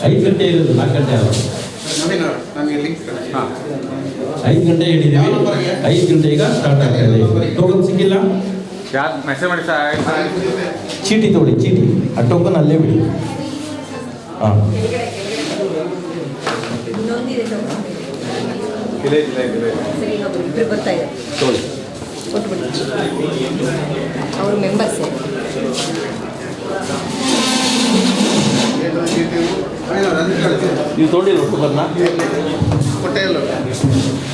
5 ಗಂಟೆ ಇರೋದು, 4 ಗಂಟೆ ಅಲ್ಲ. 5 ಗಂಟೆ ಹೇಳಿದ್ದೀವಿ. 5 ಗಂಟೆ ಈಗ ಸ್ಟಾರ್ಟ್ ಆಗ್ತದೆ. ಟೋಕನ್ ಸಿಕ್ಕಿಲ್ಲ, ಮೆಸೇಜ್ ಮಾಡಿ ಸರ್. ಚೀಟಿ ತೊಗೊಳ್ಳಿ, ಚೀಟಿ ಆ ಟೋಕನ್ ಅಲ್ಲೇ ಬಿಡಿ. ಹಾಂ, ತೊಗೊಳ್ಳಿ. ಅವರು ಮೆಂಬರ್ಸ್ ನೀವು ತೊಗೊಂಡಿಲ್ಲ ಟೋಕನ್ನ?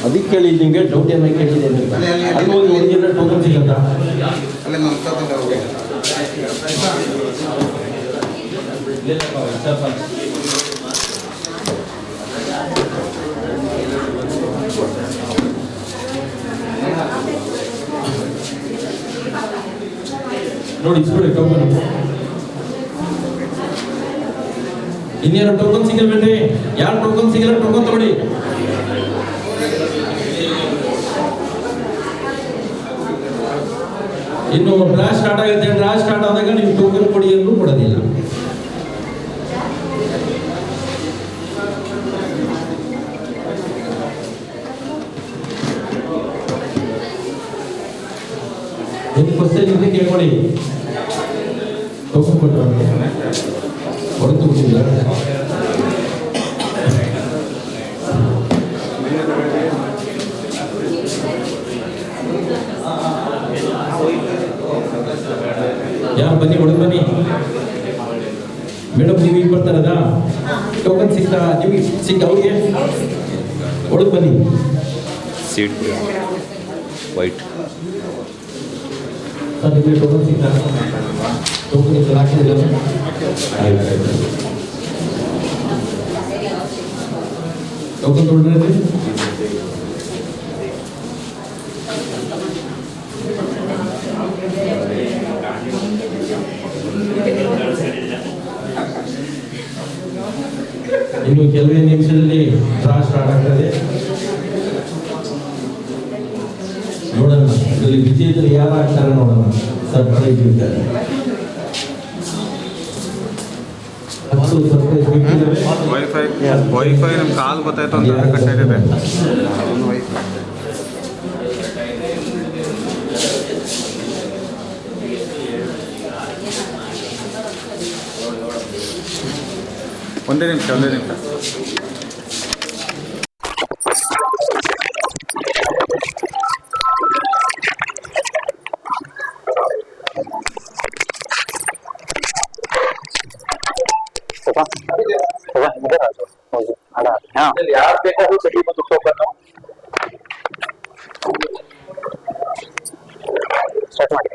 ಅದಕ್ಕೆ ಕೇಳಿ, ನಿಮಗೆ ಡೌಟ್ ಏನಾಗಿ ಕೇಳಿದೆ ಅಂತ. ಅಲ್ಲಿ ಹೋಗಿ ಒರಿಜಿನಲ್ ಟೋಕನ್ ಸಿಗತ್ತಾ? ನೋಡಿ ಇಸ್ಕೊಳ್ಳಿ ಟೋಕನ್. ಇನ್ನೇನು ಟೋಕನ್ ಸಿಗಲ್ಬೇಡ್ರಿ. ಯಾರು ಟೋಕನ್ ಸಿಗಲ್ಲ ಟೋಕನ್ ತಗೊಳ್ಳಿ. ಇನ್ನು ಡ್ರಾ ಸ್ಟಾರ್ಟ್ ಆಗುತ್ತೆ. ಡ್ರಾ ಸ್ಟಾರ್ಟ್ ಆದಾಗ ನೀವು ಟೋಕನ್ ಕೊಡಿ ಅಂದ್ರೂ ಕೊಡೋದಿಲ್ಲ. ಏನು ಕ್ವಶನ್ ಇದ್ರೆ ಕೇಳ್ಕೊಳ್ಳಿ. ಟೋಕನ್ ಕೊಟ್ಟು ಹೊರತು ಬಿಟ್ಟಿಲ್ಲ. ಯಾರು ಬನ್ನಿ, ಒಳಗೆ ಬನ್ನಿ. ಮೇಡಮ್ ನೀವು ಈಗ ಬರ್ತಾರದ ಟೋಕನ್ ಸಿಗ್ತಾ ನಿಮಗೆ? ಅವ್ರಿಗೆ ಒಳಗೆ ಬನ್ನಿ. ಸೀಟ್ ವೈಟ್ ಸರ್, ನಿಮಗೆ ಟೋಕನ್ ಸಿಗ್ತಾ? ಟೋಕನ್ ಇತ್ತು ಹಾಕಿದ್ರೆ ಟೋಕನ್ ತೊಗೊಂಡ್ರಿ. ಇನ್ನು ಕೆಲವೇ ನಿಮಿಷದಲ್ಲಿ ಡ್ರಾ ಸ್ಟಾರ್ಟ್ ಆಗ್ತದೆ. ನೋಡೋಣ ಇದರಲ್ಲಿ ವಿಜೇತರು ಯಾರು ಆಗ್ತಾರೆ ನೋಡೋಣ. ಸರ್ಪ್ರೈಸ್ ಇರ್ತಾರೆ. ವೈಫೈ ನಮ್ಗೆ ಕಾಲ್ ಗೊತ್ತಾಯ್ತು ಅಂತ ಕಟ್ಟಾಗಿದೆ. ಒಂದೇ ನಿಮಿಷ. ಯಾರು ಬೇಕಾದ್ರೂ ಸರಿ ಮತ್ತು ಟೋಕನ್ ಸ್ಟಾರ್ಟ್ ಮಾಡಿ.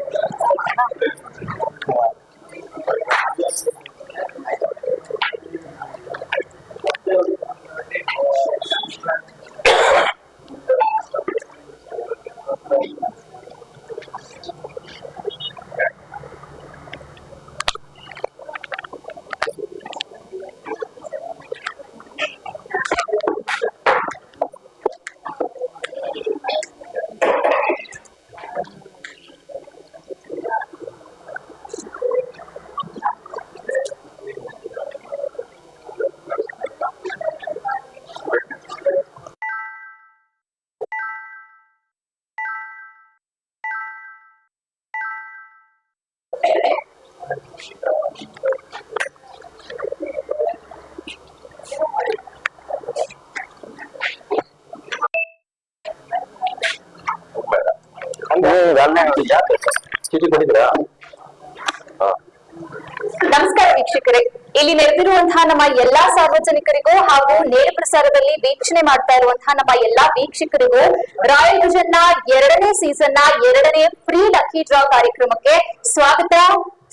ನಮಸ್ಕಾರ ವೀಕ್ಷಕರೇ, ಇಲ್ಲಿ ನೆರೆದಿರುವಂತಹ ನಮ್ಮ ಎಲ್ಲಾ ಸಾರ್ವಜನಿಕರಿಗೂ ಹಾಗೂ ನೇರ ಪ್ರಸಾರದಲ್ಲಿ ವೀಕ್ಷಣೆ ಮಾಡ್ತಾ ಇರುವಂತಹ ನಮ್ಮ ಎಲ್ಲಾ ವೀಕ್ಷಕರಿಗೂ ರಾಯಲ್ ವಿಷನ್ ನ 2ನೇ ಸೀಸನ್ ನ 2ನೇ ಫ್ರೀ ಲಕ್ಕಿ ಡ್ರಾ ಕಾರ್ಯಕ್ರಮಕ್ಕೆ ಸ್ವಾಗತ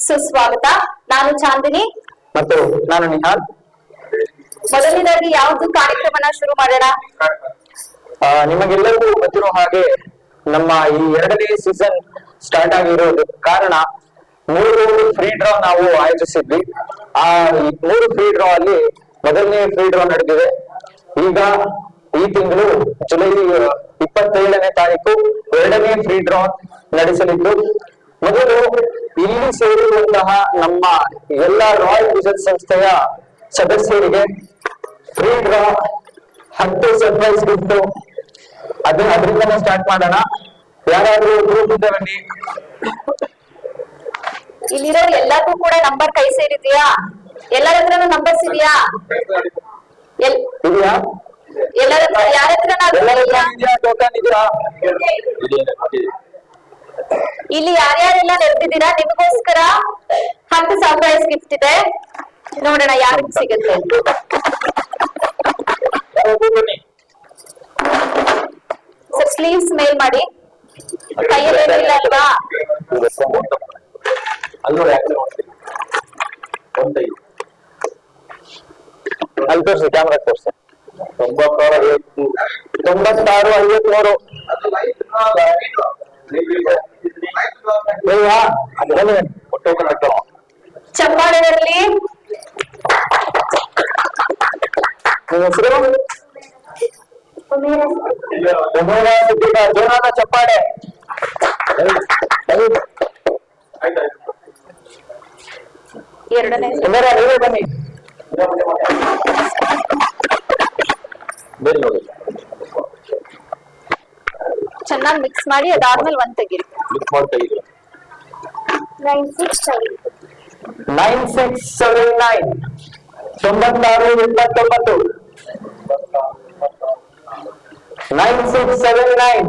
ಸುಸ್ವಾಗತ. ನಾನು ಚಾಂದಿನಿ ಮತ್ತು ನಾನು ನಿಹಾಲ್. ಮೊದಲನೇದಾಗಿ ಯಾವ್ದು ಕಾರ್ಯಕ್ರಮನ ಶುರು ಮಾಡೋಣ? ನಿಮಗೆಲ್ಲರಿಗೂ ಗೊತ್ತಿರೋ ಹಾಗೆ ನಮ್ಮ ಈ 2ನೇ ಸೀಸನ್ ಸ್ಟಾರ್ಟ್ ಆಗಿರೋದು ಕಾರಣ 3 ಫ್ರೀ ಡ್ರಾ ನಾವು ಆಯೋಜಿಸಿದ್ವಿ. ಆ 3 ಫ್ರೀ ಡ್ರಾ ಅಲ್ಲಿ ಮೊದಲನೇ ಫ್ರೀ ಡ್ರಾ ನಡೆದಿದೆ. ಈಗ ಈ ತಿಂಗಳು ಜುಲೈ 27ನೇ ತಾರೀಕು 2ನೇ ಫ್ರೀ ಡ್ರಾ ನಡೆಸಲಿದ್ದು, ಮೊದಲು ಇಲ್ಲಿ ಸೇರಿರುವಂತಹ ನಮ್ಮ ಎಲ್ಲ ರಾಯಲ್ ವಿಷನ್ ಸಂಸ್ಥೆಯ ಸದಸ್ಯರಿಗೆ ಫ್ರೀ ಡ್ರಾ 10 ಸರ್ಪ್ರೈಸ್ ಗಿಫ್ಟ್ ಅದರಿಂದನೇ ಸ್ಟಾರ್ಟ್ ಮಾಡೋಣ. ಯಾರಾದ್ರೂ ಗ್ರೂಪ್ ಇಂದ ಬನ್ನಿ. ಇಲ್ಲಿರೋ ಎಲ್ಲರಿಗೂ ಕೂಡ ನಂಬರ್ ಕೈ ಸೇರಿದ್ಯಾ? ಎಲ್ಲರ ಹತ್ರನೂ ನಂಬರ್ಸ್ ಇದೆಯಾ? ಇದೆಯಾ? ಎಲ್ಲರ ಹತ್ರ ಯಾರ ಹತ್ರ ಟೋಕನ್ ಇದೆಯಾ? ಇಲ್ಲಿ ಯಾರ್ಯಾರೆಲ್ಲ ನೆರೆದಿದ್ದೀರಾ ನಿಮಗೋಸ್ಕರ 10 ಸರ್ಪ್ರೈಸ್ ಗಿಫ್ಟ್ ಇದೆ. ನೋಡೋಣ ಯಾರಿಗೆ ಸಿಗುತ್ತೆ. ಸರ್ ಸ್ಲೀವ್ಸ್ ಮೇಲ್ ಮಾಡಿ. ಕೈಯಲ್ಲಿ ಏನಿಲ್ಲ ಅಲ್ವಾ? ಅಲ್ಲಿ ತೋರಿಸಿ, ಕ್ಯಾಮ್ರಾ ತೋರಿಸಿ. 9653 ಚಪ್ಪಾಳೆ ಬರಲಿ. ಹೆಸರು ಜೋರಾದ ಚಪ್ಪಾಳೆ. ಎರಡನೇ ನೀವೇ ಬನ್ನಿ. ಚೆನ್ನಾಗಿ ಮಿಕ್ಸ್ ಮಾಡಿ ಅದಾದ್ಮೇಲೆ ಒಂದ್ ತೆಗೀರಿ. 9679 9679 9679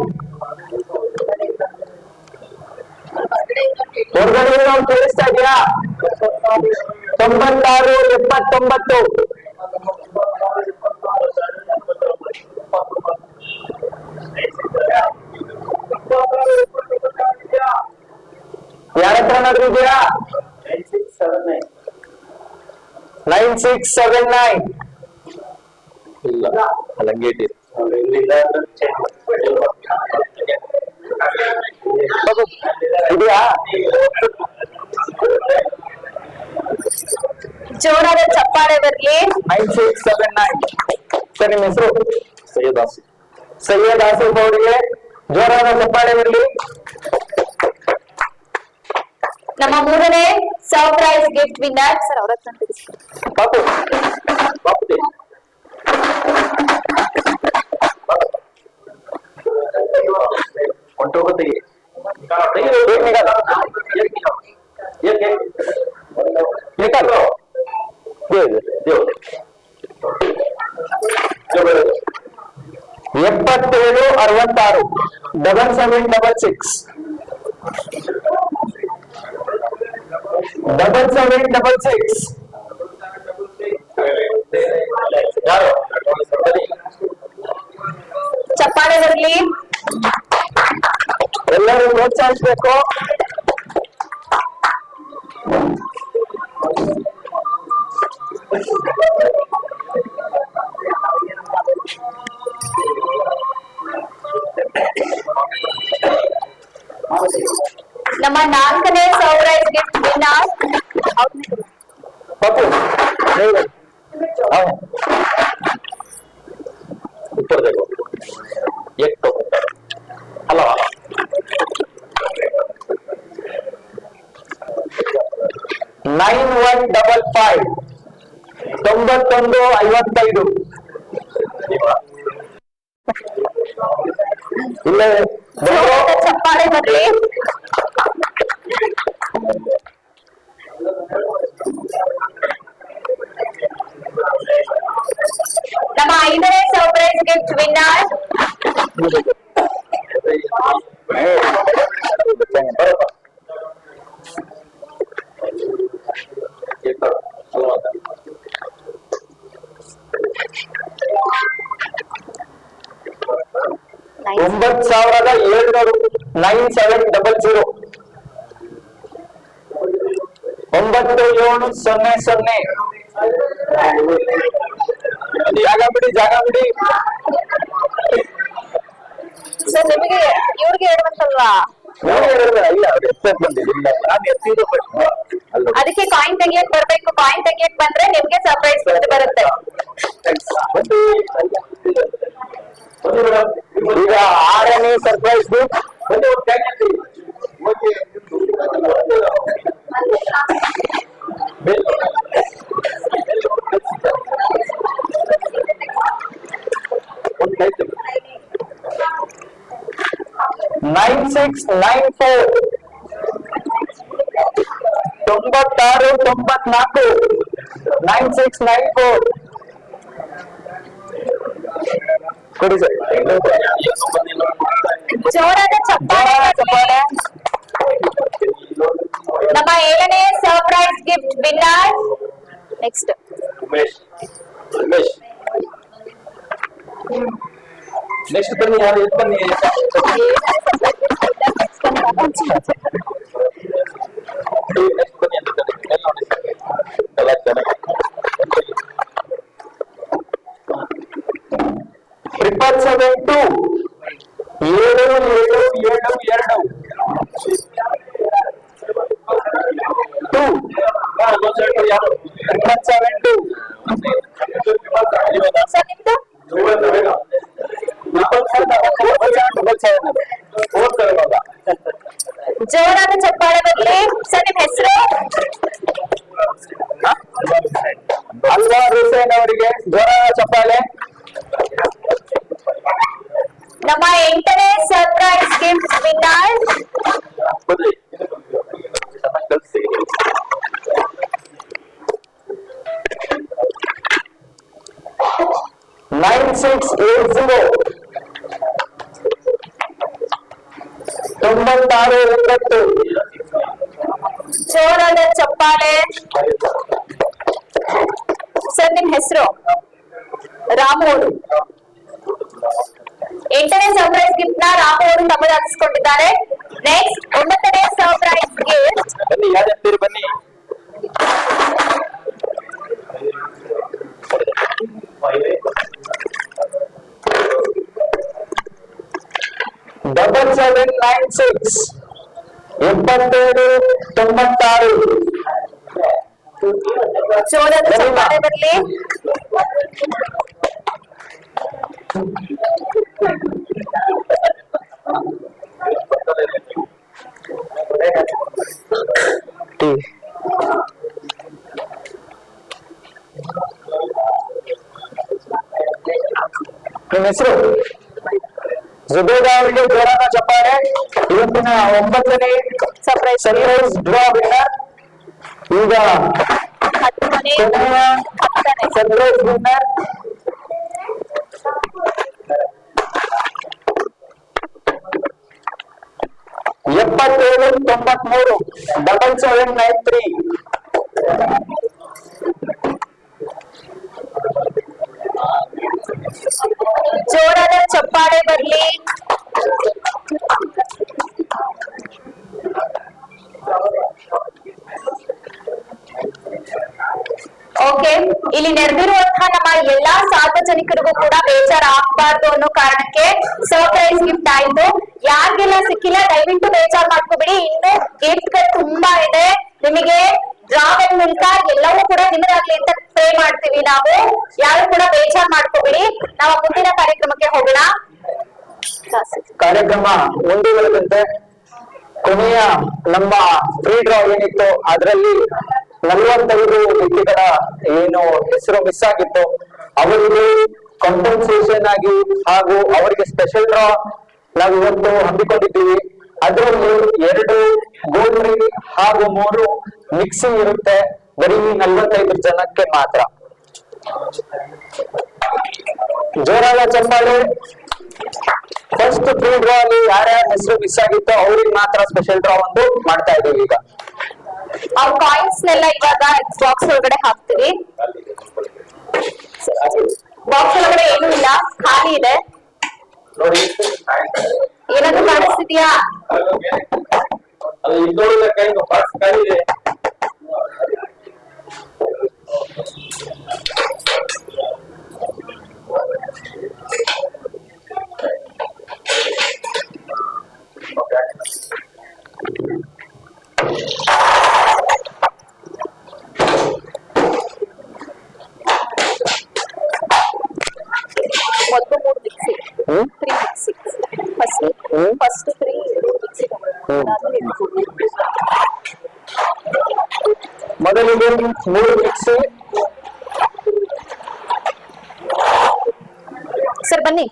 ಹೊರಗಡೆ ನಾವು ಕೇಳಿಸ್ತಾ ಇದೆಯಾ? 9679 ಯಾರ ಹತ್ರನಾದ್ರೂ ಇದೆಯಾ? 9679 ಇಲ್ಲ ಅಲ್ಲಂಗೆ ಇದೆಯಾ? ಜೋರಾದ ಚಪ್ಪಾಳೆ ಬರ್ಲಿ. 9679 ಸರ್, ನಿಮ್ಮ ಹೆಸರು? ಸೈಯದ್ ಆಸಿಫ್ ಅವರಿಗೆ ಜೋರಾದ ಚಪ್ಪಾಳೆ ಬರಲಿ. ನಮ್ಮ ಮೂರನೇ ಸರ್ಪ್ರೈಸ್ ಗಿಫ್ಟ್ ವಿನ್ನರ್ ಸರ್ ಅವ್ರ ಪಾಪು ಎಪ್ಪತ್ತೇಳು 66 7766 7766 ಚಪ್ಪಾಳೆ ಬರಲಿ. ಎಲ್ಲರೂ ಪ್ರೋತ್ಸಾಹಿಸಬೇಕು. ನಮ್ಮ ನಾಲ್ಕನೇ ಸರ್ಪ್ರೈಸ್ ಗಿಫ್ಟ್ ವಿನ್ನರ್ ಪಾಪು ऊपर देखो एक तो ಹಲೋ 9155 9155 ಇಲ್ಲ ಚಪ್ಪಾಳೆ ಬರ್ಲಿ. ನಮ್ಮ ಐದನೇ ಸರ್ಪ್ರೈಸ್ ಗಿಫ್ಟ್ ವಿನ್ನರ್ $9,700 9700 9700 ಜಾಗ ಬಿಡಿ ಸರ್ ನಿಮಗೆ ಇವ್ರಿಗೆ ಹೇಳುವಂತಲ್ವಾ? ಅದಕ್ಕೆ ಕಾಯಿನ್ ತೆಗಿಯಕ್ ಬರ್ಬೇಕು. ಕಾಯಿನ್ ತೆಗಿಯಕ್ ಬಂದ್ರೆ ನಿಮ್ಗೆ ಸರ್ಪ್ರೈಸ್ ಗಿಫ್ಟ್ ಬರುತ್ತೆ. ಈಗ 6ನೇ ಸರ್ಪ್ರೈಸ್ ಗಿಫ್ಟ್ 9694 9694 9694 ಕೊಡಿ ಸರ್. ಜೋರಾದ ಚಪ್ಪಾಳೆ ಚಪ್ಪಾಳೆ. ನಮ್ಮ 7ನೇ surprise gift winner. Next next ಬನ್ನಿ, ಯಾರು ಬನ್ನಿ. ಟ್ರಿಪಲ್ 72 ಸರ್ ನಿಮ್ದು ಜೋರಾದ ಚಪ್ಪಾಳೆ ಬರಲಿ. ಸರ್ ನಿಮ್ ಹೆಸರು? ಅಲ್ವಾರ್ ಹುಸೇನ್ ಅವರಿಗೆ ಜೋರಾದ ಚಪ್ಪಾಳೆ. ನಮ್ಮ 8ನೇ ಸರ್ಪ್ರೈಸ್ ಗಿಫ್ಟ್ ವಿನ್ನರ್. 9680 9680. ಜೋರಾದ ಚಪ್ಪಾಳೆ. ಸರ್ ನಿಮ್ ಹೆಸರು? ರಾಮು ಅವರು. 8ನೇ ಸರ್ಪ್ರೈಸ್ ಗಿಫ್ಟ್ ನ ರಾಮು ಅವರು ತಮ್ಮದು ಹಾಕಿಸ್ಕೊಂಡಿದ್ದಾರೆ. ನೆಕ್ಸ್ಟ್ 9ನೇ ಸರ್ಪ್ರೈಸ್ ಗಿಫ್ಟ್. ಬನ್ನಿ, ಯಾರು ಬನ್ನಿ. ಡಬಲ್ 796 7796. ಜೋರಾದ ಚಪ್ಪಾಳೆ ಬರಲಿ. ನಿಮ್ಮ ಹೆಸರು? ಜುಬೇದಾ ಅವರಿಗೆ ಜೋರಾದ ಚಪ್ಪಾಳೆ. ಇವತ್ತಿನ 9ನೇ ಸರ್ಪ್ರೈಸ್ ಡ್ರಾ ವಿನ್ನರ್. ಈಗ 10ನೇ ಸರ್ಪ್ರೈಸ್ ವಿನ್ನರ್ 7793 7793. ಜೋರಾದ ಚಪ್ಪಾಳೆ ಬರಲಿ. ಓಕೆ, ಇಲ್ಲಿ ನೆರೆದಿರುವಂತಹ ನಮ್ಮ ಎಲ್ಲಾ ಸಾರ್ವಜನಿಕರಿಗೂ ಕೂಡ ಬೇಜಾರು ಆಗ್ಬಾರ್ದು ಅನ್ನೋ ಕಾರಣಕ್ಕೆ ಸರ್ಪ್ರೈಸ್ ಗಿಫ್ಟ್ ಆಯ್ತು. ಯಾರಿಗೆಲ್ಲ ಸಿಕ್ಕಿಲ್ಲ ದಯವಿಟ್ಟು ಬೇಜಾರು ಮಾಡ್ಕೋಬಿಡಿ. ಇನ್ನು ಗಿಫ್ಟ್ ಗಳು ತುಂಬಾ ಇದೆ. ನಿಮಗೆ ಡ್ರಾವೆಲ್ ಮೂಲಕ ಎಲ್ಲವೂ ಕೂಡ ನಿಮ್ಮದಾಗ್ಲಿ ಅಂತ ಪ್ರೇ ಮಾಡ್ತೀವಿ ನಾವು. ಯಾರು ಕೂಡ ಬೇಜಾರು ಮಾಡ್ಕೋಬಿಡಿ. ನಾವು ಮುಂದಿನ ಕಾರ್ಯಕ್ರಮಕ್ಕೆ ಹೋಗೋಣ. ಕಾರ್ಯಕ್ರಮ ಮುಂದುವರೆದಂತೆ ಕೊನೆಯ ನಮ್ಮ ಫ್ರೀ ಡ್ರಾ ಏನಿತ್ತು ಅದರಲ್ಲಿ 45 ವ್ಯಕ್ತಿಗಳ ಏನು ಹೆಸರು ಮಿಸ್ ಆಗಿತ್ತು ಅವರಿಗೆ ಕಾಂಪನ್ಸೇಷನ್ ಆಗಿ ಹಾಗೂ ಅವರಿಗೆ ಸ್ಪೆಷಲ್ ಡ್ರಾ ನಾವು ಇವತ್ತು ಹಮ್ಮಿಕೊಂಡಿದ್ದೀವಿ. ಅದರಲ್ಲಿ 2 ಗೋಲ್ಡ್ ರಿಂಗ್ ಹಾಗೂ 3 ಮಿಕ್ಸಿಂಗ್ ಇರುತ್ತೆ. ಬರೀ 45 ಜನಕ್ಕೆ ಮಾತ್ರ. ಜೋರಾದ ಚಪ್ಪಾಳೆ. ಫಸ್ಟ್ ಫ್ರೀ ಡ್ರಾ ಅಲ್ಲಿ ಯಾರ್ಯಾರ ಹೆಸರು ಮಿಸ್ ಆಗಿತ್ತೋ ಅವ್ರಿಗೆ ಮಾತ್ರ ಸ್ಪೆಷಲ್ ಡ್ರಾ ಒಂದು ಮಾಡ್ತಾ ಇದೀವಿ. ಈಗ ಅವ್ರ ಕಾಯಿನ್ಸ್ ನೆಲ್ಲ ಇವಾಗ ಬಾಕ್ಸ್ ಒಳಗಡೆ ಹಾಕ್ತೀವಿ. ಬಾಕ್ಸ್ ಒಳಗಡೆ ಏನೂ ಇಲ್ಲ, ಖಾಲಿ ಇದೆ. ಏನಾದ್ರು ಕಾಣಿಸ್ತಿದ್ಯಾ? ಮೊದಲು 3 ಮಿಕ್ಸಿ, 3 ಮಿಕ್ಸಿ. First 3 mixie. ಮೊದಲಿಗೆ 3 ಮಿಕ್ಸಿ. ಸರ್ ಬನ್ನಿ.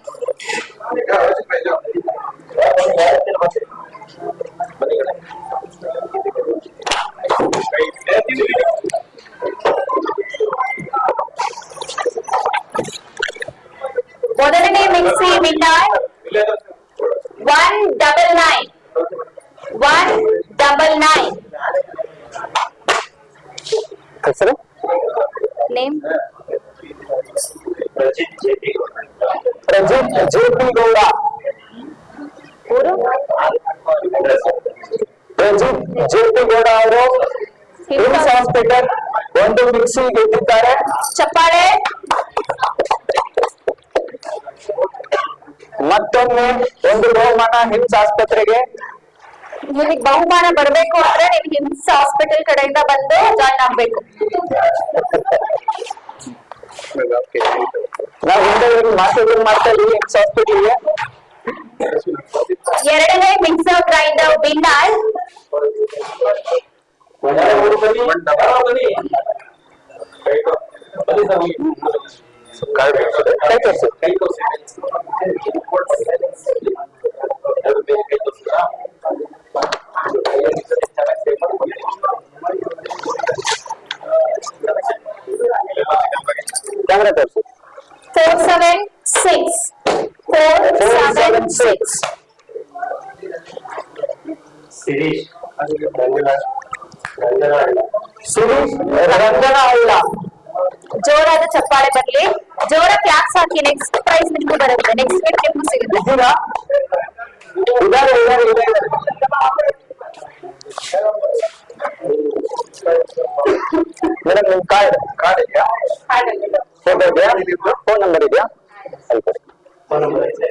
ಮೊದಲನೇ ಮಿಕ್ಸಿ ವಿನ್ನರ್ 199 199 ಹೆಸರು ನೇಮ್ ಪ್ರಜಿತ್ ಜೆ.ಪಿ. ಗೌಡ. ಊರು ಪ್ರಜಿತ್ ಜೆ.ಪಿ. ಗೌಡ ಅವರು ಹಿಮ್ಸ್ ಹಾಸ್ಪಿಟಲ್ ಒಂದು ಮಿಕ್ಸಿ ಗೆದ್ದಿದ್ದಾರೆ. ಚಪ್ಪಾಳೆ. ಮತ್ತೊಮ್ಮೆ ಒಂದು ಬಹುಮಾನ ಹಿಮ್ಸ್ ಆಸ್ಪತ್ರೆಗೆ. ನಿಮಗೆ ಬಹುಮಾನ ಬರ್ಬೇಕು ಅಂದ್ರೆ ನೀವು ಹಿಮ್ಸ್ ಹಾಸ್ಪಿಟಲ್ ಕಡೆಯಿಂದ ಬಂದು ಜಾಯ್ನ್ ಆಗ್ಬೇಕು. ನಾವು ಹಿಂದೆ ಮಾರ್ಕೆಟಿಂಗ್ ಮಾಡ್ತಾ ಇದೀವಿ ಹಿಮ್ಸ್ ಹಾಸ್ಪಿಟಲ್ಗೆ. ಎರಡನೇ ಮಿಕ್ಸರ್ ಗ್ರೈಂಡರ್ ವಿನ್ನರ್ ಕ್ಯಾಮ್ರಾ ತೋರಿಸಿ. 476 476 ಶಿರೀಶ್ ರಂಜನಾ ಹಳ್ಳ. ಜೋರಾದ ಚಪ್ಪಾಳೆ ಬರ್ಲಿ. ಜೋರ ಕ್ಲಾಪ್ಸ್ ಹಾಕಿ. ನೆಕ್ಸ್ಟ್ ಪ್ರೈಸ್ ನಿಮ್ಗೆ ಬರುತ್ತೆ. ನೆಕ್ಸ್ಟ್ ವೀಕ್ ನಿಮ್ಗೆ ಸಿಗುತ್ತೆ. ಮೇಡಮ್ ನಿಮ್ ಕಾರ್ಡ್ ಇದೆಯಾ? ಫೋಟೋ ಇದೆಯಾ? ಫೋನ್ ನಂಬರ್ ಇದೆಯಾ? ಫೋನ್ ನಂಬರ್ ಇದೆ.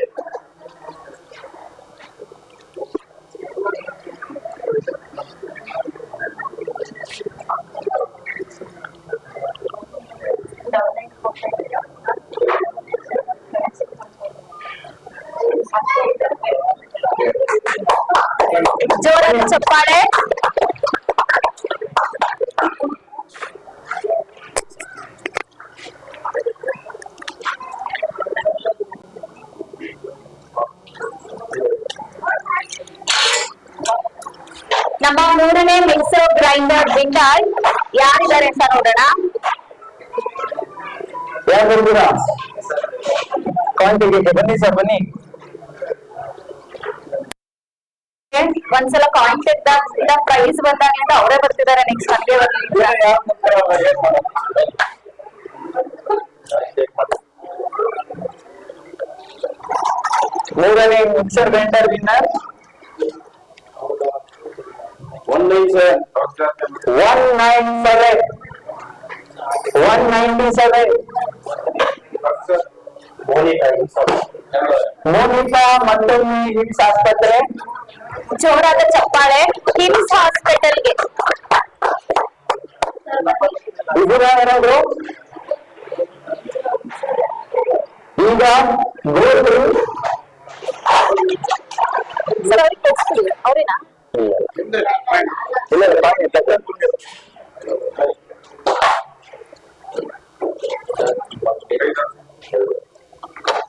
ಜೋರಾದ ಚಪ್ಪಾಳೆ. ನಮ್ಮ ಮೂರನೇ ಮಿಕ್ಸರ್ ಗ್ರೈಂಡರ್ ವಿನ್ನರ್ ಯಾರಿದ್ದಾರೆ ಅಂತ ನೋಡೋಣ. ಯಾರು ಬರ್ತೀರಾ? ಕಾಂಟಿಗೆ ಬನ್ನಿ ಸರ್, ಬನ್ನಿ. ಒಂದ್ಸಲ ಕಾಯಿನ್ ತೆಗ್ದಾಗ ಪ್ರೈಸ್ ಬಂದಾಗಿಂದ ಅವರೇ ಬರ್ತಿದ್ದಾರೆ. ನೆಕ್ಸ್ಟ್ ಹಂಗೆ ಮೂರನೇ ಮಿಕ್ಸರ್ ಗ್ರೈಂಡರ್ ವಿನ್ನರ್ 197 ಮೋನಿಕಾ. ಮತ್ತೊಮ್ಮೆ ಹಿಮ್ಸ್ ಆಸ್ಪತ್ರೆ. ಜೋರಾದ ಚಪ್ಪಾಳೆ. ಹಿಮ್ಸ್ ಹಾಸ್ಪಿಟಲ್ಗೆ. ಇದರ ಏನಾದ್ರು ಈಗ ಗೋಲ್ಡ್ ಅವ್ರೇನಾ? ಇಲ್ಲ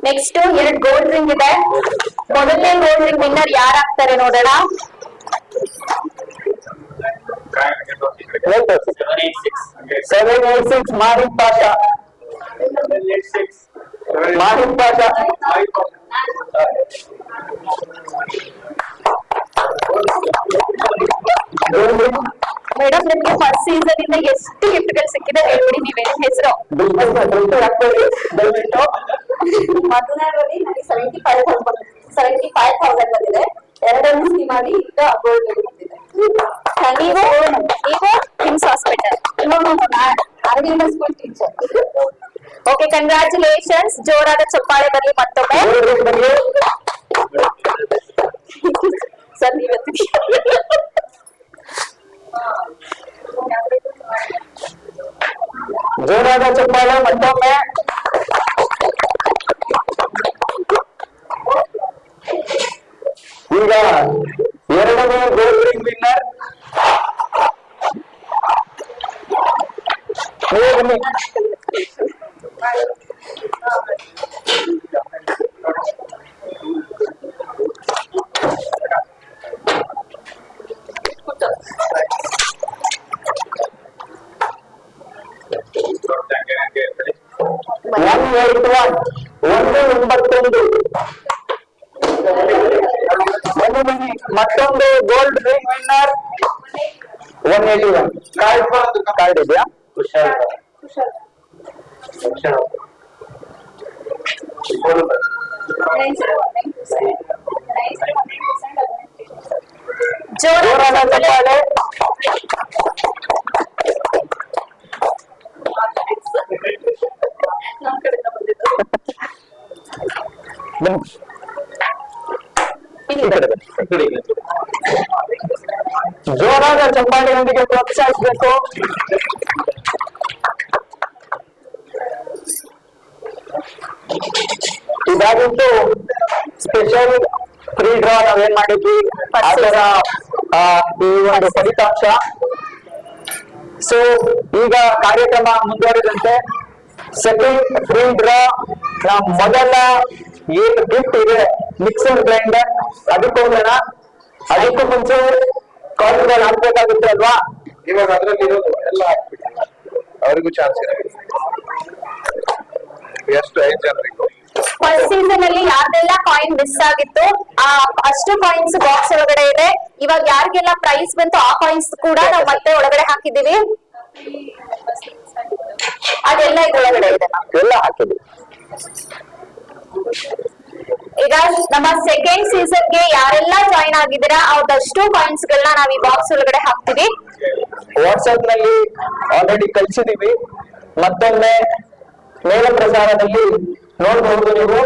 ನೆಕ್ಸ್ಟ್ 2 ಗೋಲ್ಡ್ ರಿಂಗ್ ಇದೆ. ಮೊದಲನೇ ಗೋಲ್ಡ್ ರಿಂಗ್ ವಿನ್ನರ್ ಯಾರಾಗ್ತಾರೆ ನೋಡೋಣ. 786 ಮಾರಿಫ್ ಪಾಷಾ. ಮಾರಿಫ್ ಪಾಷಾ. ಮೇಡಮ್ ನಿಮ್ಗೆ ಫಸ್ಟ್ ಸೀಸನ್ ಇಂದ ಎಷ್ಟು ಗಿಫ್ಟ್ ಗಳು ಸಿಕ್ಕಿದೆ ಹೇಳ್ಬಿಡಿ. ನೀವೇನು ಹೆಸರು? ಮೊದಲನೇದಲ್ಲಿ ನನಗೆ 75,000 ಬಂದಿದೆ. ಎರಡನೇ ಸ್ಕೀಮ್ ಮಾಡಿ ಈಗ ಗೋಲ್ಡ್ ಬಂದಿದೆ. ನೀವು HIMS hospital. Aravinda school teacher. Okay, congratulations. ಜೋರಾದ ಚಪ್ಪಾಳೆ ಬರ್ಲಿ ಮತ್ತೊಮ್ಮೆ. ಸರ್ ನೀವು ಜೋರಾದ ಚಪ್ಪಾಳೆ ಮತ್ತೊಮ್ಮೆ. ಈಗ ಎರಡನೇ ಗೋಲ್ಡ್ ರಿಂಗ್ ವಿನ್ನರ್ ಬನ್ನಿ. 191 ಮತ್ತೊಂದು ಗೋಲ್ಡ್ ರಿಂಗ್ ವಿನ್ನರ್ 181 ಕಾರ್ಡ್ ಇದೆಯಾ? ಜೋರಾದ ಚಪ್ಪಾಳೆ. ಜೋರಾದ ಚಪ್ಪಾಳೆಯೊಂದಿಗೆ ಪ್ರೋತ್ಸಾಹಿಸಬೇಕು. ಇದಾಗಿತ್ತು ಸ್ಪೆಷಲ್ ಫ್ರೀ ಡ್ರಾ ನಾವೇನ್ ಮಾಡಿದ್ವಿ ಅದರ ಈ ಒಂದು ಫಲಿತಾಂಶ. ಸೊ ಈಗ ಕಾರ್ಯಕ್ರಮ ಮುಂದುವರಿದಂತೆ ಸೆಕೆಂಡ್ ಫ್ರೀ ಡ್ರಾ ಮೊದಲ ಏನು ಗಿಫ್ಟ್ ಇದೆ ಮಿಕ್ಸರ್ ಗ್ರೈಂಡರ್ ಅದಕ್ಕೆ ಹೋಗೋಣ. ಅದಕ್ಕೂ ಮುಂಚೆ ಕಾಲ್ಗಳು ಹಾಕ್ಬೇಕಾಗುತ್ತೆ ಅಲ್ವಾ? ಇವಾಗ ಅದ್ರಲ್ಲಿ ಇರೋದು ಎಲ್ಲ ಹಾಕ್ಬಿಟ್ಟು ಅವ್ರಿಗೂ ಚಾನ್ಸ್ ಇದೆ. ಎಷ್ಟು 5 ಜನರಿಗೂ ಫಸ್ಟ್ ಸೀಸನ್ ಅಲ್ಲಿ ಯಾರ್ದೆಲ್ಲ ಕಾಯಿನ್ ಮಿಸ್ ಆಗಿತ್ತು ಅಷ್ಟು ಕಾಯಿನ್ಸ್ ಬಾಕ್ಸ್ ಒಳಗಡೆ ಇದೆ. ಇವಾಗ ಯಾರಿಗೆಲ್ಲ ಪ್ರೈಸ್ ಬಂತು ಆ ಕಾಯಿನ್ಸ್ ಕೂಡ ನಾವು ಮತ್ತೆ ಒಳಗಡೆ ಹಾಕಿದೀವಿ. ಅದೆಲ್ಲ ಇದ್ರೊಳಗಡೆ ಇದೆ, ಎಲ್ಲ ಹಾಕಿದ್ವಿ. ಈಗ ನಮ್ಮ ಸೆಕೆಂಡ್ ಸೀಸನ್ ಗೆ ಯಾರೆಲ್ಲ ಜಾಯಿನ್ ಆಗಿದ್ದೀರಾ ಅವ್ರದಷ್ಟು ಕಾಯಿನ್ಸ್ ಗಳನ್ನ ನಾವ್ ಈ ಬಾಕ್ಸ್ ಒಳಗಡೆ ಹಾಕ್ತಿವಿ. ವಾಟ್ಸ್ಆಪ್ ನಲ್ಲಿ ಆಲ್ರೆಡಿ ಕಳಿಸಿದೀವಿ. ಮತ್ತೊಮ್ಮೆ ನೇರ ಪ್ರಸಾರದಲ್ಲಿ ನೋಡಬಹುದು ನೀವು.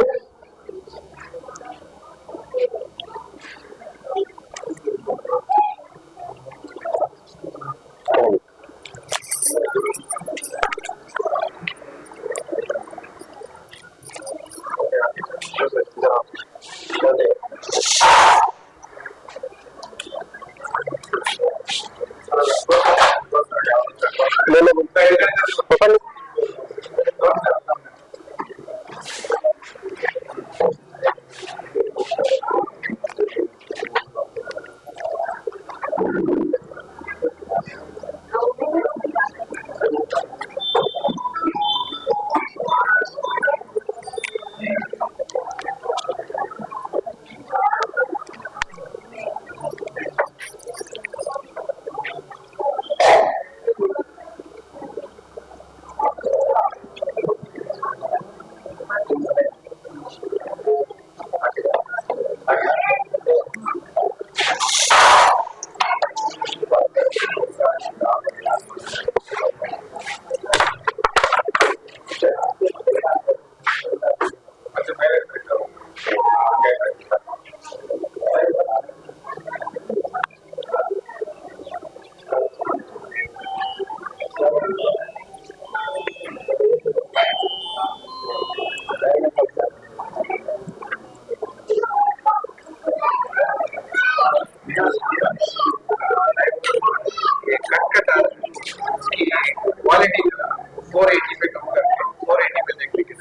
क्वालिटी 480 पे कम करके 480 पे देखने के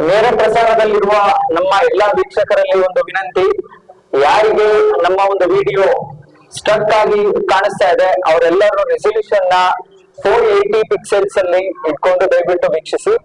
ನೇರ ಪ್ರಸಾರದಲ್ಲಿರುವ ನಮ್ಮ ಎಲ್ಲಾ ವೀಕ್ಷಕರಲ್ಲಿ ಒಂದು ವಿನಂತಿ, ಯಾರಿಗೆ ನಮ್ಮ ಒಂದು ವಿಡಿಯೋ ಸ್ಟಕ್ ಆಗಿ ಕಾಣಿಸ್ತಾ ಇದೆ ಅವರೆಲ್ಲರೂ ರೆಸಲ್ಯೂಷನ್ ನ 480 ಪಿಕ್ಸೆಲ್ಸ್ ಅಲ್ಲಿ ಇಟ್ಕೊಂಡು ದಯವಿಟ್ಟು ವೀಕ್ಷಿಸಿ.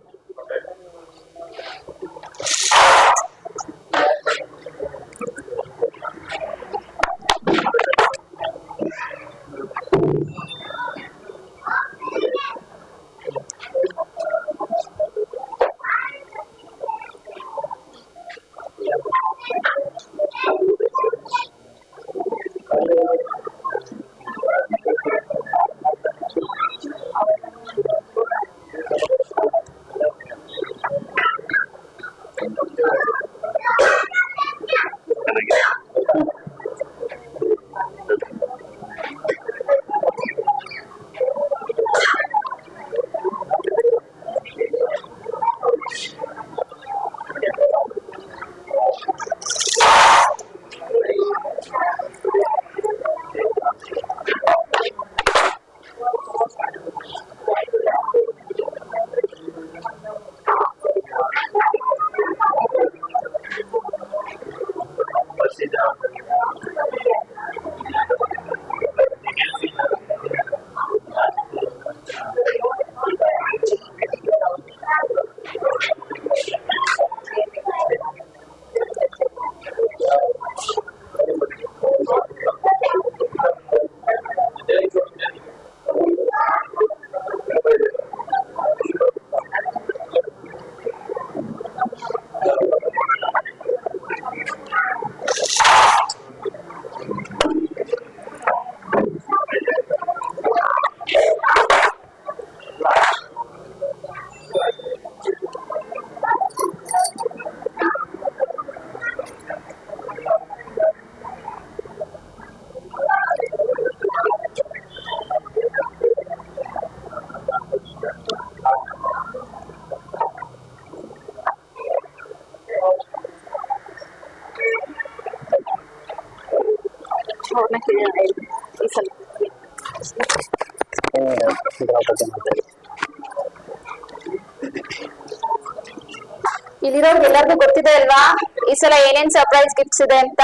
ಈ ಸಲ ಇಲ್ಲಿರೋರ್ಗೆ ಎಲ್ಲರಿಗೂ ಗೊತ್ತಿದೆ ಅಲ್ವಾ ಈ ಸಲ ಏನೇನ್ ಸರ್ಪ್ರೈಸ್ ಗಿಫ್ಟ್ಸ್ ಇದೆ ಅಂತ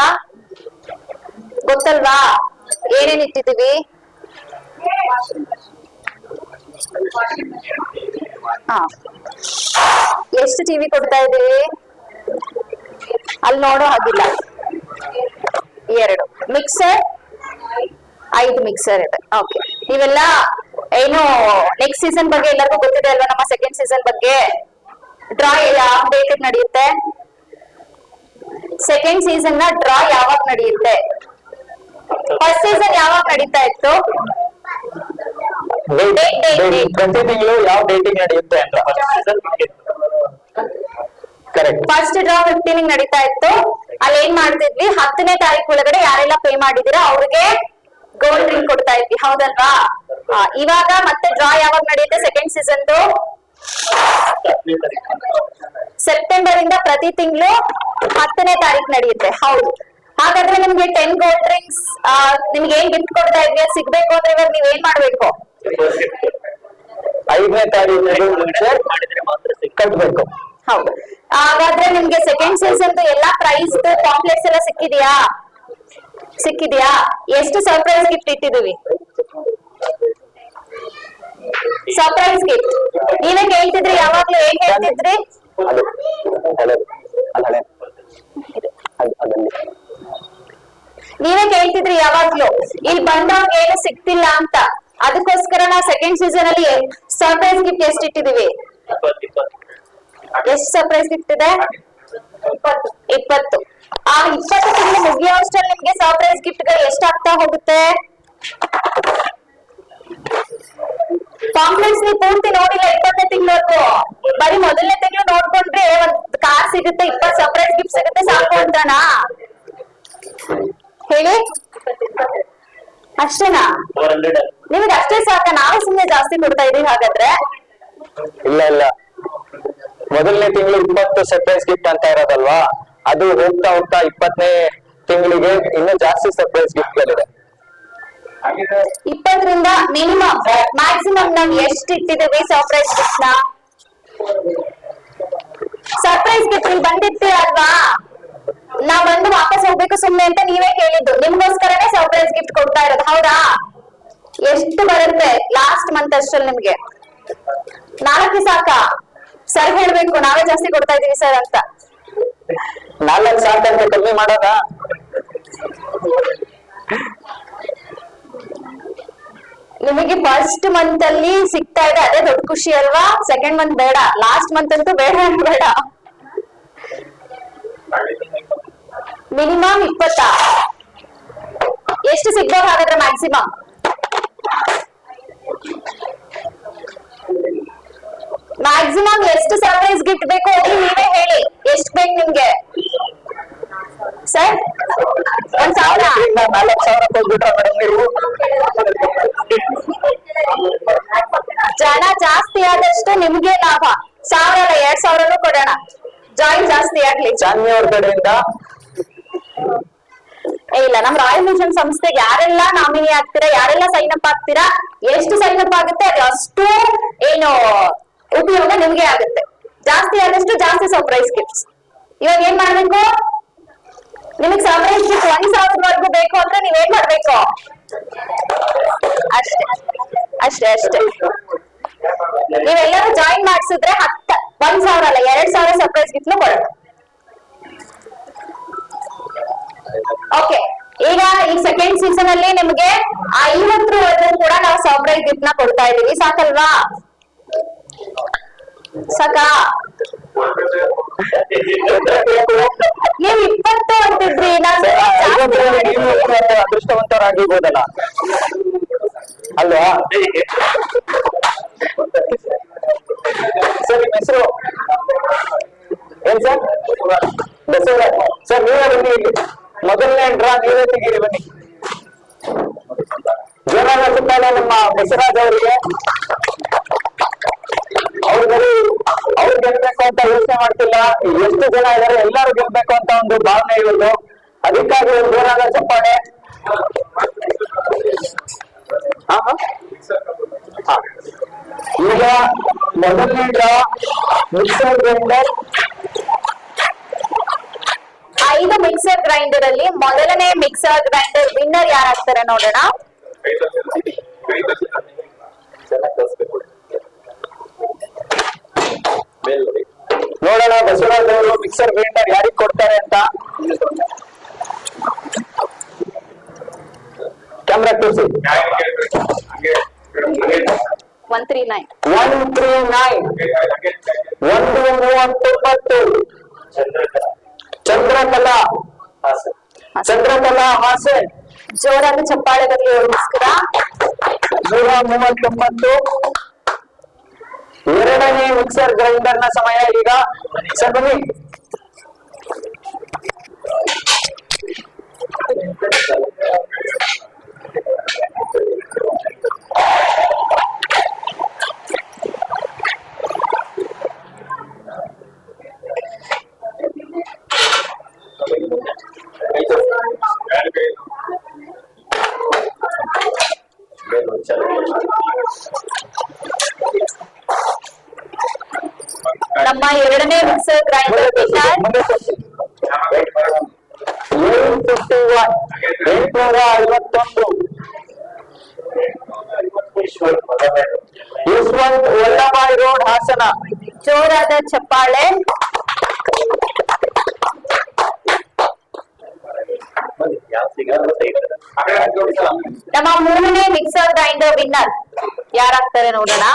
ಗೊತ್ತಲ್ವಾ? ಏನೇನ್ ಇಟ್ಟಿದೀವಿ? ಹಾ, ಎಷ್ಟು ಟಿವಿ ಕೊಡ್ತಾ ಇದೀವಿ? ಅಲ್ಲಿ ನೋಡೋ ಹಾಗಿಲ್ಲ. 2 ಮಿಕ್ಸರ್, 5 ಮಿಕ್ಸರ್ ಇದೆ. ಓಕೆ, ನೀವೆಲ್ಲ ಏನು ನೆಕ್ಸ್ಟ್ ಸೀಸನ್ ಬಗ್ಗೆ ಎಲ್ಲರಿಗೂ ಗೊತ್ತಿದೆ ಅಲ್ವಾ? ನಮ್ಮ ಸೆಕೆಂಡ್ ಸೀಸನ್ ಬಗ್ಗೆ ಡ್ರಾ ಯಾವ ಡೇಟ್ ನಡೆಯುತ್ತೆ? ಸೆಕೆಂಡ್ ಸೀಸನ್ ನ ಡ್ರಾ ಯಾವಾಗ ನಡೆಯುತ್ತೆ? ಫಸ್ಟ್ ಸೀಸನ್ ಯಾವಾಗ ನಡೀತಾ ಇತ್ತು? ಪ್ರತಿ ತಿಂಗಳು ಯಾವ ಡೇಟಿಂಗ್ ನಡೆಯುತ್ತೆ ಅಂತ ಕರೆಕ್ಟ್. ಫಸ್ಟ್ ಡ್ರಾ 15 ನಡೀತಾ ಇತ್ತು. ಅಲ್ಲಿ ಏನ್ ಮಾಡ್ತಿದ್ವಿ, 10ನೇ ತಾರೀಕು ಒಳಗಡೆ ಯಾರೆಲ್ಲ ಪೇ ಮಾಡಿದೀರಾ ಅವ್ರಿಗೆ ಗೋಲ್ಡ್ ರಿಂಗ್ ಕೊಡ್ತಾ ಇದ್ವಿ, ಹೌದಲ್ವಾ? ಇವಾಗ ಮತ್ತೆ ಡ್ರಾ ಯಾವಾಗ ನಡೆಯುತ್ತೆ ಸೆಕೆಂಡ್ ಸೀಸನ್? ಸೆಪ್ಟೆಂಬರ್ ಇಂದ ಪ್ರತಿ ತಿಂಗಳು 10ನೇ ತಾರೀಕು ನಡೆಯುತ್ತೆ. ಹೌದು, ಹಾಗಾದ್ರೆ ನಿಮ್ಗೆ 10 ಗೋಲ್ಡ್ ರಿಂಗ್ಸ್ ನಿಮ್ಗೆ ಏನ್ ಗಿಫ್ಟ್ ಕೊಡ್ತಾ ಇದ್ವಿ ಅದು ಸಿಗ್ಬೇಕು ಅಂದ್ರೆ ಇವಾಗ ನೀವ್ ಏನ್ ಮಾಡ್ಬೇಕು? 5ನೇ ತಾರೀಕು ಮುಂಚೆ ಕಟ್ಬೇಕು. ಹೌದು, ಹಾಗಾದ್ರೆ ನಿಮ್ಗೆ ಸೆಕೆಂಡ್ ಸೀಸನ್ ಎಲ್ಲಾ ಪ್ರೈಸ್ ಕಾಂಪ್ಲೆಕ್ಸ್ ಎಲ್ಲ ಸಿಕ್ಕಿದ್ಯಾ? ಎಷ್ಟು ಸರ್ಪ್ರೈಸ್ ಗಿಫ್ಟ್ ಇಟ್ಟಿದೀವಿ? ಸರ್ಪ್ರೈಸ್ ಗಿಫ್ಟ್ ನೀವೇ ಕೇಳ್ತಿದ್ರಿ, ಯಾವಾಗ್ಲೂ ಏನ್ ಹೇಳ್ತಿದ್ರಿ? ನೀವೇ ಕೇಳ್ತಿದ್ರಿ ಯಾವಾಗ್ಲೂ ಇಲ್ಲಿ ಬಂದವ್ರಿಗೆ ಏನು ಸಿಗ್ತಿಲ್ಲ ಅಂತ. ಅದಕ್ಕೋಸ್ಕರ ನಾವು ಸೆಕೆಂಡ್ ಸೀಸನ್ ಅಲ್ಲಿ ಸರ್ಪ್ರೈಸ್ ಗಿಫ್ಟ್ ಎಷ್ಟು ಇಟ್ಟಿದೀವಿ? ಎಷ್ಟು ಸರ್ಪ್ರೈಸ್ ಗಿಫ್ಟ್ ಇದೆ? 20. ಆ 20 ತಿಂಗಳು ಮುಗಿಯೋಷ್ಟರಲ್ಲಿ ನಿಮ್ಗೆ ಸರ್ಪ್ರೈಸ್ ಗಿಫ್ಟ್ ಗಳು ಎಷ್ಟಾಗ್ತಾ ಹೋಗುತ್ತೆ? ಕಾಂಪ್ಲೆಕ್ಸ್ ನೀವು ಪೂರ್ತಿ ನೋಡಿಲ್ಲ 20ನೇ ತಿಂಗಳವರೆಗೂ, ಬರೀ ಮೊದಲನೇ ತಿಂಗಳು ನೋಡ್ಕೊಂಡ್ರೆ ಒಂದ್ ಕಾರ್ ಸಿಗುತ್ತೆ, 20 ಸರ್ಪ್ರೈಸ್ ಗಿಫ್ಟ್ ಸಿಗುತ್ತೆ ಸಾಕು ಅಂತಾನಾ? ಹೇಳಿ, ಅಷ್ಟೇನಾ? ನಿಮ್ಗೆ ಅಷ್ಟೇ ಸಾಕ? ನಾವೇ ಸುಮ್ನೆ ಜಾಸ್ತಿ ಕೊಡ್ತಾ ಇದೀವಿ ಹಾಗಾದ್ರೆ? ಇಲ್ಲ, ಮೊದಲನೇ ತಿಂಗಳು 20 ಸರ್ಪ್ರೈಸ್ ಗಿಫ್ಟ್ ಅಂತ ಇರೋದಲ್ವಾ, ಅದು ಹೋಗ್ತಾ 20ನೇ ತಿಂಗಳಿಗೆ ಇನ್ನೂ ಜಾಸ್ತಿ ಸರ್ಪ್ರೈಸ್ ಗಿಫ್ಟ್ ಗಳಿದೆ. 20ರಿಂದ ಮಿನಿಮಮ್ ಮ್ಯಾಕ್ಸಿಮಮ್ ನಾವ್ ಎಷ್ಟು ಇಟ್ಟಿದೀವಿ ಸರ್ಪ್ರೈಸ್ ಗಿಫ್ಟ್ ನ? ಸರ್ಪ್ರೈಸ್ ಗಿಫ್ಟ್ ಇಲ್ಲಿ ಬಂದಿರ್ತೀರ ಅಲ್ವಾ, ನಾವ್ ಬಂದು ವಾಪಸ್ ಹೋಗ್ಬೇಕು ಸುಮ್ನೆ ಅಂತ ನೀವೇ ಕೇಳಿದ್ದು, ನಿಮ್ಗೋಸ್ಕರನೇ ಸರ್ಪ್ರೈಸ್ ಗಿಫ್ಟ್ ಕೊಡ್ತಾ ಇರೋದು, ಹೌದಾ? ಎಷ್ಟು ಬರುತ್ತೆ ಲಾಸ್ಟ್ ಮಂತ್ ಅಷ್ಟಲ್ಲಿ ನಿಮ್ಗೆ? 4 ಸಾಕ? ಸರ್ ಹೇಳ್ಬೇಕು, ನಾವೇ ಜಾಸ್ತಿ ಕೊಡ್ತಾ ಇದೀವಿ ಸರ್ ಅಂತ. 4 ಸಾಕಂತ ಕಮ್ಮಿ ಮಾಡೋದ? ನಿಮಗೆ ಫಸ್ಟ್ ಮಂತ್ ಅಲ್ಲಿ ಸಿಗ್ತಾ ಇದೆ, ಅದೇ ದೊಡ್ಡ ಖುಷಿ ಅಲ್ವಾ? ಸೆಕೆಂಡ್ ಮಂತ್ ಬೇಡ, ಲಾಸ್ಟ್ ಮಂತ್ ಅಂತೂ ಬೇಡ. ಮಿನಿಮಮ್ 20. ಎಷ್ಟು ಸಿಗ್ಬೋದು ಹಾಗಾದ್ರೆ ಮ್ಯಾಕ್ಸಿಮಮ್? ಮ್ಯಾಕ್ಸಿಮಮ್ ಎಷ್ಟು ಸರ್ಪ್ರೈಸ್ ಗಿಫ್ಟ್ ಬೇಕು ಹೋಗಿ ನೀವೇ ಹೇಳಿ, ಎಷ್ಟು ಬೇಕು ನಿಮ್ಗೆ? ಸರ್ 1,000? 4,000 ಕೊಟ್ಬಿಟ್ರೆ ಮೇಡಮ್ ನೀವು? ಜನ ಜಾಸ್ತಿ ಆದಷ್ಟು ನಿಮ್ಗೆ ಲಾಭ. 1,000 ಅಲ್ಲ 2,000 ಕೊಡೋಣ, ಜಾಯಿನ್ ಜಾಸ್ತಿ ಆಗ್ಲಿ. ಚಾನ್ವಿ ಅವ್ರ ಕಡೆಯಿಂದ ಇಲ್ಲ, ನಮ್ ರಾಯಲ್ ವಿಷನ್ ಸಂಸ್ಥೆಗೆ ಯಾರೆಲ್ಲ ನಾಮಿನಿ ಆಗ್ತೀರಾ, ಯಾರೆಲ್ಲ ಸೈನ್ ಅಪ್ ಆಗ್ತೀರಾ, ಎಷ್ಟು ಸೈನ್ ಅಪ್ ಆಗುತ್ತೆ ಅಷ್ಟು ಏನು ಉಪಯೋಗ ನಿಮ್ಗೆ ಆಗುತ್ತೆ. ಜಾಸ್ತಿ ಆದಷ್ಟು ಜಾಸ್ತಿ ಸರ್ಪ್ರೈಸ್ ಗಿಫ್ಟ್ಸ್. ಇವಾಗ ಏನ್ ಮಾಡ್ಬೇಕು? ನಿಮಗ್ ಸರ್ಪ್ರೈಸ್ ಗಿಫ್ಟ್ 1,000 ಬೇಕು ಅಂದ್ರೆ ನೀವೇನ್ ಮಾಡ್ಬೇಕು? ಅಷ್ಟೇ. ನೀವೆಲ್ಲರೂ ಜಾಯಿನ್ ಮಾಡ್ಸಿದ್ರೆ 1,000 ಅಲ್ಲ 2,000 ಸರ್ಪ್ರೈಸ್ ಗಿಫ್ಟ್ ಕೊಡೋಣ. ಓಕೆ, ಈಗ ಈ ಸೆಕೆಂಡ್ ಸೀಸನ್ ಅಲ್ಲಿ ನಿಮ್ಗೆ 50 ಕೂಡ ನಾವು ಸರ್ಪ್ರೈಸ್ ಗಿಫ್ಟ್ ನ ಕೊಡ್ತಾ ಇದೀವಿ. ಸಾಕಲ್ವಾ? ಸಾಕಾ? ನೀವ್ 20 ಅಂತಿದ್ರಿ, ಅದೃಷ್ಟವಂತರಾಗಿರ್ಬೋದಲ್ಲ ಅಲ್ವಾ? ಸರ್ ನಿಮ್ಮ ಹೆಸರು ಏನ್ ಸರ್? ಬಸವರಾಜ್ ಸರ್, ನೀವೇ ಬನ್ನಿ, ಮೊದಲನೇ ಡ್ರಾ ನೀವೇ ತೆಗೀರಿ, ಬನ್ನಿ. ಜೋರಾದ ಸುತ್ತಾಲ ನಮ್ಮ ಬಸವರಾಜ್ ಅವರಿಗೆ. ಅವ್ರು ಗೆಲ್ಬೇಕು ಅಂತ ಯೋಚನೆ ಮಾಡ್ತಿಲ್ಲ, ಎಷ್ಟು ಜನ ಇದಾರೆ ಎಲ್ಲರೂ ಗೆಲ್ಬೇಕು ಅಂತ ಒಂದು ಭಾವನೆ ಇರೋದು, ಅದಕ್ಕಾಗಿ ಜೋರಾದ ಚಪ್ಪಾಳೆ. ಈಗ ಮೊದಲನೇ draw mixer grinder. 5 mixer grinder ಅಲ್ಲಿ ಮೊದಲನೇ ಮಿಕ್ಸರ್ ಗ್ರೈಂಡರ್ ವಿನ್ನರ್ ಯಾರಾಗ್ತಾರೆ ನೋಡೋಣ. ನೋಡೋಣ ಬಸವರಾಜ್ ಅವರು ಮಿಕ್ಸರ್ ಗ್ರೈಂಡರ್ ಯಾರಿಗೆ ಕೊಡ್ತಾರೆ ಅಂತ. ಕ್ಯಾಮ್ರಾ ತೋರಿಸಿ. 139 139 ಚಂದ್ರಕಲಾ ಹಾಸನ್. ಜೋರಾದ ಚಪ್ಪಾಳೆ ಬರಲಿ ಅವ್ರಿಗೋಸ್ಕರ. 139 ಎರಡನೇ ಮಿಕ್ಸರ್ ಗ್ರೈಂಡರ್ ನ ಸಮಯ ಈಗ. ಸರ್ ಬನ್ನಿ. ನಮ್ಮ ಎರಡನೇ mixer grinder winner 851 Yashwant Vallabhbhai road Hassan. ಜೋರಾದ ಚಪ್ಪಾಳೆ. ನಮ್ಮ ಮೂರನೇ ಮಿಕ್ಸರ್ ಗ್ರೈಂಡರ್ ವಿನ್ನರ್ ಯಾರಾಗ್ತಾರೆ ನೋಡೋಣ.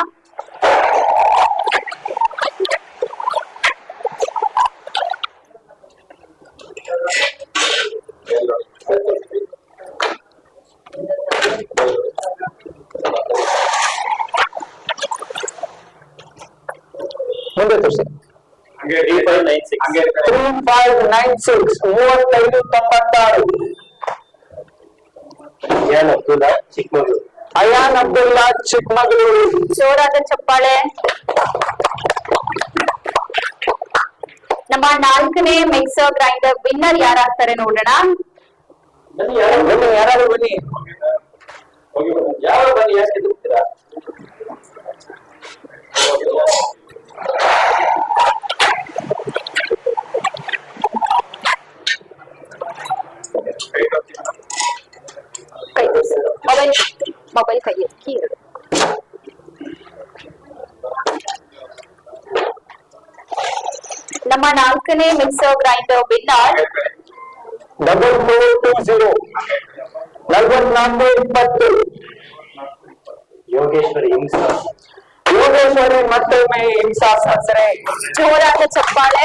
ಮುಂದೆ ತೋರಿಸಿ. 3596 3596. ಅಯಾನ್ ಅಬ್ದುಲ್ಲಾ ಚಿಕ್ಕಮಗಳೂರು. ಜೋರಾದ ಚಪ್ಪಾಳೆ. ನಮ್ಮ ನಾಲ್ಕನೇ ಮಿಕ್ಸರ್ ಗ್ರೈಂಡರ್ ವಿನ್ನರ್ ಯಾರಾಗ್ತಾರೆ ನೋಡೋಣ. ಬನ್ನಿ ಯಾರಾದ್ರೂ ಬನ್ನಿ. ಯಾರು ಬನ್ನಿ, ಯಾಕೆ ಎದುರ್ತೀರಾ? ಮೊಬೈಲ್ ಕೈಯಲ್ಲಿ ಕೀರು. ನಮ್ಮ ನಾಲ್ಕನೇ ಮಿಕ್ಸರ್ ಗ್ರೈಂಡರ್ ವಿನ್ನರ್ 4420 4420 ಯೋಗೇಶ್ವರಿ ಮತ್ತೊಮ್ಮೆ ಹಿಂಸಾ ಸಂಸರೆ. ಜೋರಾದ ಚಪ್ಪಾಳೆ.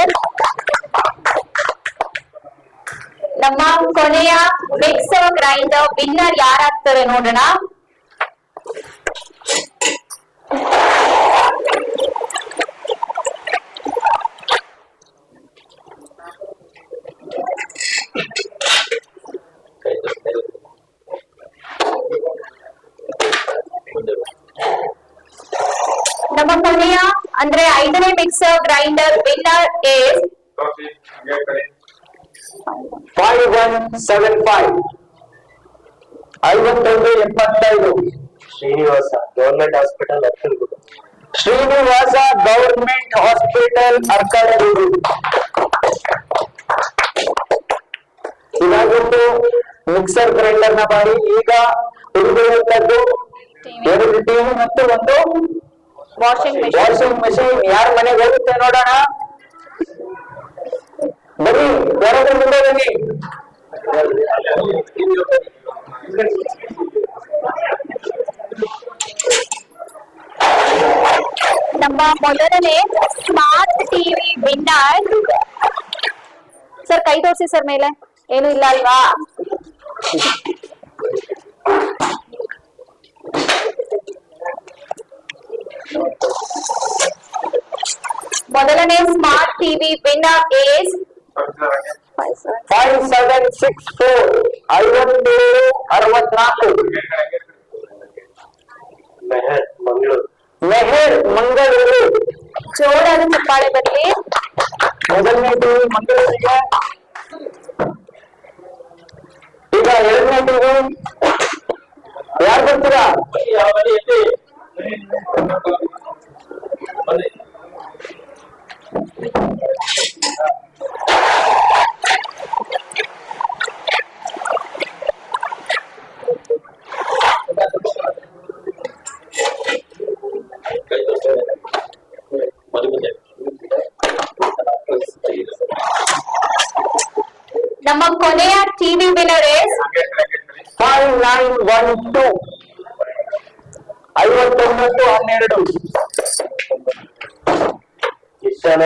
ನಮ್ಮ ಕೊನೆಯ ಮಿಕ್ಸರ್ ಗ್ರೈಂಡರ್ ವಿನ್ನರ್ ಯಾರಾಗ್ತಾರೆ ನೋಡೋಣ. ನಮ್ಮ ಕೊನೆಯ ಅಂದ್ರೆ 5ನೇ mixer grinder winner is 5175 5175 Srinivasa government hospital Arkalgud. ಇದಾಗಿತ್ತು ಮಿಕ್ಸರ್ ಗ್ರೈಂಡರ್ ನ ಬಾರಿ. ಈಗ ಉಳಿದಿರುವಂತದ್ದು 2 ಟಿವಿ ಮತ್ತು ಒಂದು ವಾಷಿಂಗ್ ಮೆಷಿನ್. ಯಾರ ಮನೆಗೆ ಹೋಗುತ್ತೆ ನೋಡೋಣ. ಬನ್ನಿ, ಯಾರಾದ್ರೂ ಮುಂದೆ ಬನ್ನಿ. ನಮ್ಮ ಮೊದಲನೇ ಸ್ಮಾರ್ಟ್ ಟಿವಿ ವಿನ್ನರ್. ಸರ್ ಕೈ ತೋರಿಸಿ ಸರ್ ಮೇಲೆ. ಏನು ಇಲ್ಲ ಅಲ್ವಾ. ಮೊದಲನೇ smart TV winner is 5764 5764 Meher Mangaluru. ಜೋರಾದ ಚಪ್ಪಾಳೆ ಬರಲಿ. ಮೊದಲನೇ ಟಿವಿ ಮಂಗಳೂರಿಗೆ. ಈಗ ಎರಡನೇ ಟಿವಿ ಯಾರು ಬರ್ತೀರಾ? ನಮ್ಮ ಕೊನೆಯ TV winner is 5912 5912 ಇಶಾನ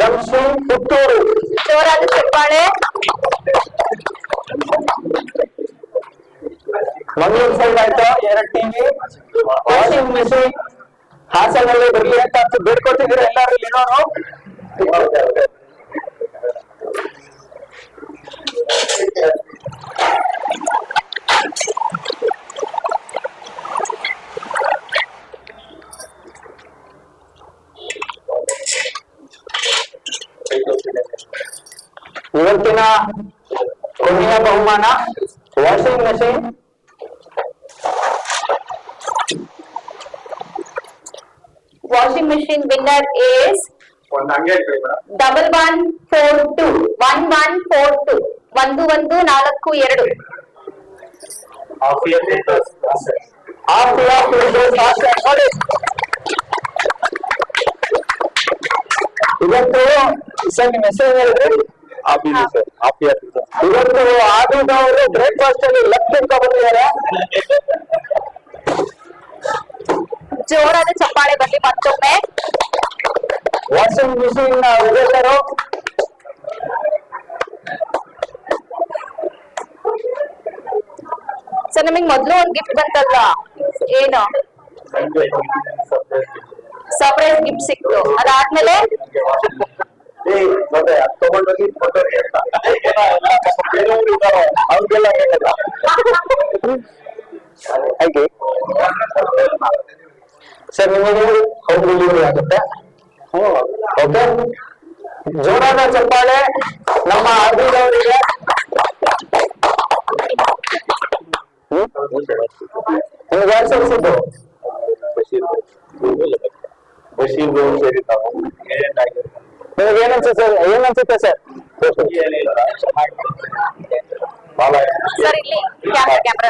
Ramshi Puttur. ಜೋರಾದ ಚಪ್ಪಾಳೆ. ಮಂಗಳೂರು ಸೈಡ್ ಆಯ್ತು 2 ಟಿವಿ. ವಾಷಿಂಗ್ ಮೆಷಿನ್ ಹಾಸನಲ್ಲಿ ಬರ್ಲಿ ಅಂತ ಬೇಡ್ಕೊತಿದ್ದೀರಾ ಎಲ್ಲರೂ ಇಲ್ಲಿನೋರು. ಇವತ್ತಿನ ಕೊನೆಯ ಬಹುಮಾನ washing machine. Washing machine winner is 1142 1142 1142. ಇವತ್ತು ಸರ್ ನಿಮ್ಮ ಹೆಸರು ಹೇಳಿದ್ರಿ? ಇವತ್ತು ಆದಿದವರು ಬ್ರೇಕ್ಫಾಸ್ಟ್ ಅಲ್ಲಿ ಲಕ್ಷ ಬಂದಿದ್ದಾರೆ. ಜೋರಾದ ಚಪ್ಪಾಳೆ ಬರ್ಲಿ ಮತ್ತೊಮ್ಮೆ. ವಾಷಿಂಗ್ ಮಿಷಿನ್ ವಿಜೇತರು ಸರ್ ನಮಗ್ ಮೊದ್ಲು ಒಂದ್ ಗಿಫ್ಟ್ ಬಂತಲ್ಲ, ಏನು ಸರ್ಪ್ರೈಸ್ ಗಿಫ್ಟ್ ಸಿಕ್ತು. ಅದಾದ್ಮೇಲೆ ತಗೊಂಡೋಗಿ ಅವ್ರಿಗೆಲ್ಲ ಹೇಳಲ್ಲ ಹಾಗೆ ಸರ್ ನಿಮಗೆ ಹೋಮ್ ಡೆಲಿವರಿ ಆಗುತ್ತೆ. ಓಕೆ, ಜೋರಾದ ಚಪ್ಪಾಳೆ ನಮ್ಮ ಆದಿದವರಿಗೆ. ನಿಮ್ಗೆ ಯಾರು ಸೇರಿಸಿದ್ದು? ಬಶೀರ್ ಸೇರಿ ನಾವು ನಿಮ್ಗೆ ಏನನ್ಸುತ್ತೆ ಸರ್? ಸರ್ ಇಲ್ಲಿ ಕ್ಯಾಮ್ರಾ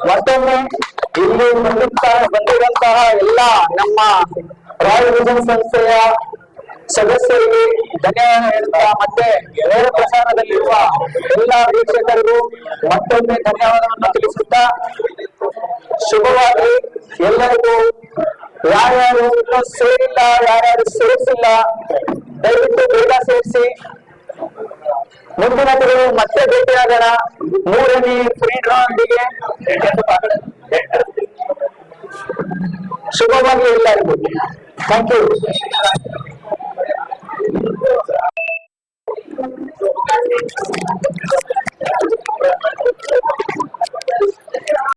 ಮತ್ತೊಮ್ಮೆ ಇಲ್ಲಿ ಬಂದಿರುವಂತಹ ಎಲ್ಲ ನಮ್ಮ ರಾಯಲ್ ವಿಷನ್ ಸಂಸ್ಥೆಯ ಸದಸ್ಯರಿಗೆ ಧನ್ಯವಾದ ಹೇಳ್ತಾ, ಮತ್ತೆ ನೇರ ಪ್ರಸಾರದಲ್ಲಿರುವ ಎಲ್ಲ ವೀಕ್ಷಕರಿಗೂ ಮತ್ತೊಮ್ಮೆ ಧನ್ಯವಾದವನ್ನು ತಿಳಿಸುತ್ತಾ ಶುಭವಾಗಿ ಎಲ್ಲರಿಗೂ. ಯಾರ್ಯಾರು ಇನ್ನೂ ಸೇರಿಲ್ಲ, ಯಾರ್ಯಾರು ಸೇರಿಸಿಲ್ಲ, ದಯವಿಟ್ಟು ಬೇಗ ಸೇರಿಸಿ. ಮುಂದಿನ ತಿಂಗಳು ಮತ್ತೆ ಭೇಟಿಯಾಗೋಣ 3ನೇ ಫ್ರೀ ಡ್ರಾ ಒಂದಿಗೆ. ಶುಭವಾಗಿ ಎಲ್ಲರಿಗೂ. Thank you.